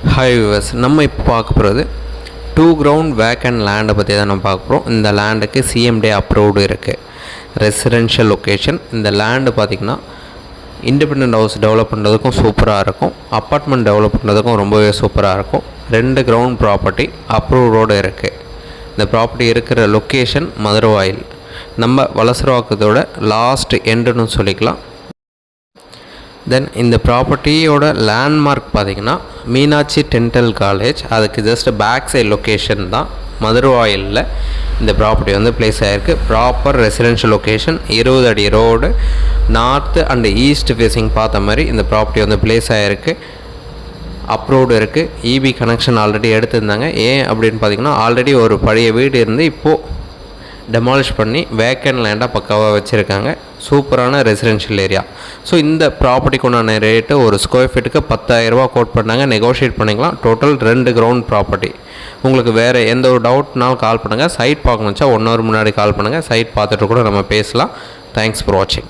Hi viewers, நம்ம இப்போ பார்க்க போகிறது 2 ground வேக்கண்ட் லேண்டை பற்றி தான் நம்ம பார்க்க போகிறோம். இந்த லேண்டுக்கு CMD அப்ரூவ்டு இருக்குது. Residential location. இந்த லேண்டு பார்த்திங்கன்னா இண்டிபெண்டன்ட் ஹவுஸ் டெவலப் பண்ணுறதுக்கும் சூப்பராக இருக்கும், அப்பார்ட்மெண்ட் டெவலப் பண்ணுறதுக்கும் ரொம்பவே சூப்பராக இருக்கும். 2 ground ப்ராப்பர்ட்டி அப்ரூவ்டோடு இருக்குது. இந்த ப்ராப்பர்ட்டி இருக்கிற லொக்கேஷன் மதுரவாயில், நம்ம வலசரவாக்கத்தோட லாஸ்ட் எண்டுன்னு சொல்லிக்கலாம். தென் இந்த ப்ராப்பர்ட்டியோட லேண்ட்மார்க் பார்த்திங்கன்னா மீனாட்சி டென்டல் காலேஜ், அதுக்கு ஜஸ்ட் பேக் சைட் லொக்கேஷன் தான். மதுரவாயிலில் இந்த ப்ராப்பர்ட்டி வந்து பிளேஸ் ஆகிருக்கு. ப்ராப்பர் ரெசிடென்ஷியல் லொக்கேஷன், 20 அடி road, north and east facing பார்த்த மாதிரி இந்த ப்ராப்பர்ட்டி வந்து பிளேஸ் ஆகிருக்கு. அப்ரூவ்டு இருக்குது. EB கனெக்ஷன் ஆல்ரெடி எடுத்திருந்தாங்க. ஏன் அப்படின்னு பார்த்திங்கன்னா ஆல்ரெடி ஒரு பழைய வீடு இருந்து இப்போது டெமாலிஷ் பண்ணி வேக்கண்ட் லேண்டாக பக்காவாக வச்சுருக்காங்க. சூப்பரான ரெசிடென்ஷியல் ஏரியா. ஸோ இந்த ப்ராப்பர்ட்டிக்கு உண்டான ரேட்டு ஒரு ஸ்கொயர் ஃபீட்டுக்கு 10,000 ரூபா கோட் பண்ணாங்க. நெகோஷியேட் பண்ணிக்கலாம். Total 2 ground property. உங்களுக்கு வேறு எந்த ஒரு டவுட்னாலும் கால் பண்ணுங்கள். சைட் பார்க்கணுச்சா 1 hour முன்னாடி கால் பண்ணுங்கள். சைட் பார்த்துட்டு கூட நம்ம பேசலாம். தேங்க்ஸ் ஃபார் வாட்சிங்.